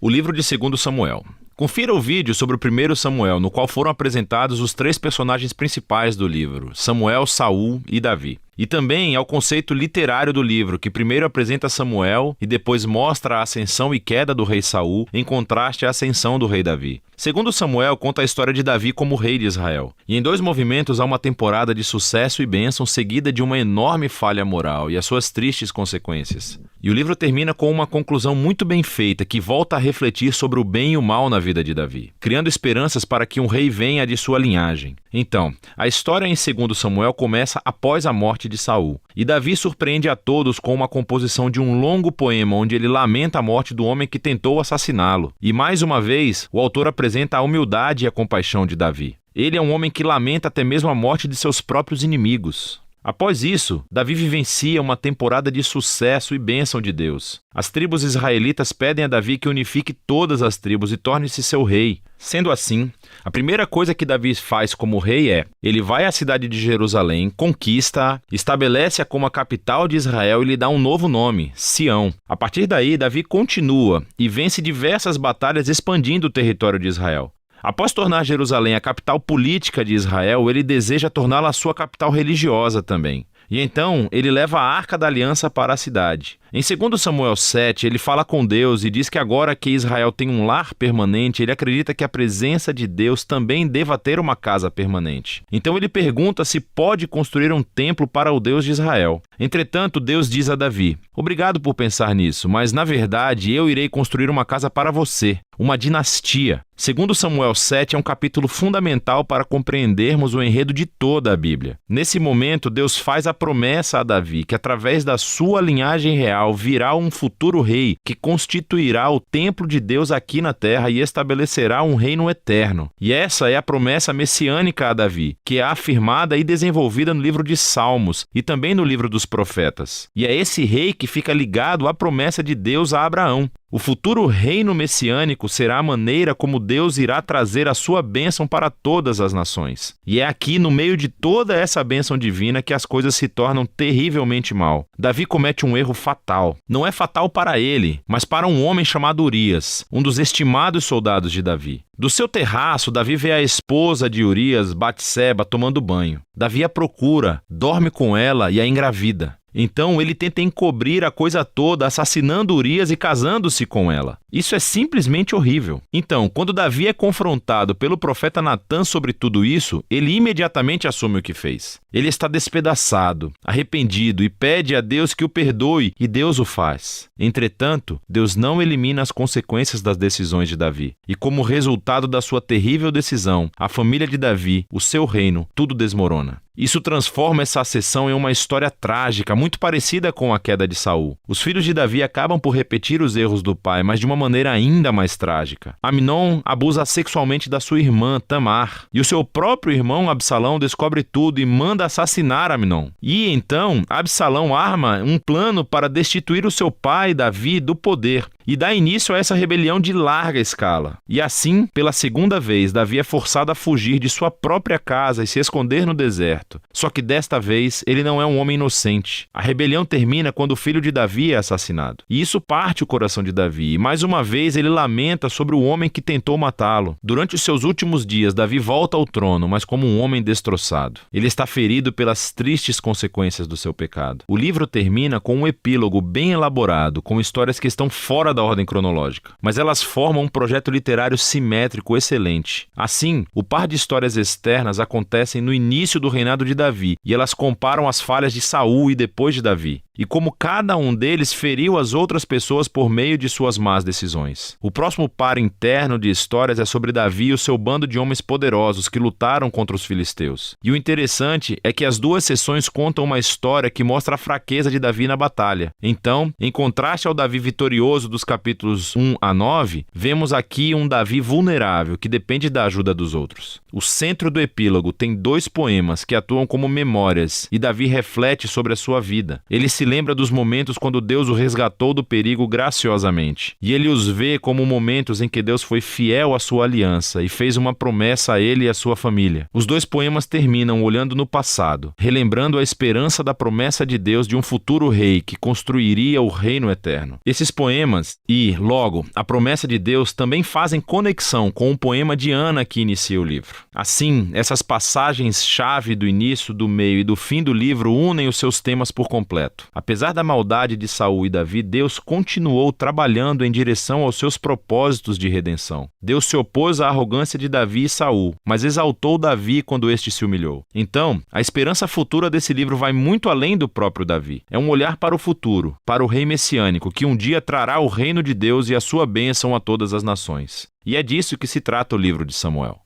O livro de 2 Samuel. Confira o vídeo sobre o 1 Samuel, no qual foram apresentados os 3 personagens principais do livro, Samuel, Saul e Davi. E também ao conceito literário do livro, que primeiro apresenta Samuel e depois mostra a ascensão e queda do rei Saul, em contraste à ascensão do rei Davi. 2 Samuel conta a história de Davi como rei de Israel. E em 2 movimentos há uma temporada de sucesso e bênção seguida de uma enorme falha moral e as suas tristes consequências. E o livro termina com uma conclusão muito bem feita, que volta a refletir sobre o bem e o mal na vida de Davi, criando esperanças para que um rei venha de sua linhagem. Então, a história em 2 Samuel começa após a morte de Saul, e Davi surpreende a todos com uma composição de um longo poema onde ele lamenta a morte do homem que tentou assassiná-lo. E mais uma vez, o autor apresenta a humildade e a compaixão de Davi. Ele é um homem que lamenta até mesmo a morte de seus próprios inimigos. Após isso, Davi vivencia uma temporada de sucesso e bênção de Deus. As tribos israelitas pedem a Davi que unifique todas as tribos e torne-se seu rei. Sendo assim, a primeira coisa que Davi faz como rei é: ele vai à cidade de Jerusalém, conquista-a, estabelece-a como a capital de Israel e lhe dá um novo nome, Sião. A partir daí, Davi continua e vence diversas batalhas expandindo o território de Israel. Após tornar Jerusalém a capital política de Israel, ele deseja torná-la a sua capital religiosa também. E então, ele leva a Arca da Aliança para a cidade. Em 2 Samuel 7, ele fala com Deus e diz que agora que Israel tem um lar permanente, ele acredita que a presença de Deus também deva ter uma casa permanente. Então ele pergunta se pode construir um templo para o Deus de Israel. Entretanto, Deus diz a Davi: "Obrigado por pensar nisso, mas na verdade eu irei construir uma casa para você, uma dinastia." 2 Samuel 7 é um capítulo fundamental para compreendermos o enredo de toda a Bíblia. Nesse momento, Deus faz a promessa a Davi que através da sua linhagem real virá um futuro rei que constituirá o templo de Deus aqui na terra e estabelecerá um reino eterno. E essa é a promessa messiânica a Davi, que é afirmada e desenvolvida no livro de Salmos e também no livro dos profetas. E é esse rei que fica ligado à promessa de Deus a Abraão. O futuro reino messiânico será a maneira como Deus irá trazer a sua bênção para todas as nações. E é aqui, no meio de toda essa bênção divina, que as coisas se tornam terrivelmente mal. Davi comete um erro fatal. Não é fatal para ele, mas para um homem chamado Urias, um dos estimados soldados de Davi. Do seu terraço, Davi vê a esposa de Urias, Batseba, tomando banho. Davi a procura, dorme com ela e a engravida. Então ele tenta encobrir a coisa toda, assassinando Urias e casando-se com ela. Isso é simplesmente horrível. Então, quando Davi é confrontado pelo profeta Natã sobre tudo isso, ele imediatamente assume o que fez. Ele está despedaçado, arrependido e pede a Deus que o perdoe, e Deus o faz. Entretanto, Deus não elimina as consequências das decisões de Davi. E como resultado da sua terrível decisão, a família de Davi, o seu reino, tudo desmorona. Isso transforma essa ascensão em uma história trágica, muito parecida com a queda de Saul. Os filhos de Davi acabam por repetir os erros do pai, mas de uma maneira ainda mais trágica. Amnon abusa sexualmente da sua irmã, Tamar, e o seu próprio irmão, Absalão, descobre tudo e manda assassinar Amnon. E então, Absalão arma um plano para destituir o seu pai, Davi, do poder, e dá início a essa rebelião de larga escala. E assim, pela segunda vez, Davi é forçado a fugir de sua própria casa e se esconder no deserto. Só que desta vez, ele não é um homem inocente. A rebelião termina quando o filho de Davi é assassinado. E isso parte o coração de Davi, e mais uma vez ele lamenta sobre o homem que tentou matá-lo. Durante os seus últimos dias, Davi volta ao trono, mas como um homem destroçado. Ele está ferido pelas tristes consequências do seu pecado. O livro termina com um epílogo bem elaborado, com histórias que estão fora da ordem cronológica, mas elas formam um projeto literário simétrico excelente. Assim, o par de histórias externas acontecem no início do reinado de Davi, e elas comparam as falhas de Saul e depois de Davi, e como cada um deles feriu as outras pessoas por meio de suas más decisões. O próximo par interno de histórias é sobre Davi e o seu bando de homens poderosos que lutaram contra os filisteus. E o interessante é que as duas sessões contam uma história que mostra a fraqueza de Davi na batalha. Então, em contraste ao Davi vitorioso dos capítulos 1 a 9, vemos aqui um Davi vulnerável que depende da ajuda dos outros. O centro do epílogo tem 2 poemas que atuam como memórias, e Davi reflete sobre a sua vida. Ele se lembra dos momentos quando Deus o resgatou do perigo graciosamente. E ele os vê como momentos em que Deus foi fiel à sua aliança e fez uma promessa a ele e à sua família. Os dois poemas terminam olhando no passado, relembrando a esperança da promessa de Deus de um futuro rei que construiria o reino eterno. Esses poemas e, logo, a promessa de Deus também fazem conexão com o poema de Ana que inicia o livro. Assim, essas passagens-chave do início, do meio e do fim do livro unem os seus temas por completo. Apesar da maldade de Saul e Davi, Deus continuou trabalhando em direção aos seus propósitos de redenção. Deus se opôs à arrogância de Davi e Saul, mas exaltou Davi quando este se humilhou. Então, a esperança futura desse livro vai muito além do próprio Davi. É um olhar para o futuro, para o rei messiânico, que um dia trará o reino de Deus e a sua bênção a todas as nações. E é disso que se trata o livro de Samuel.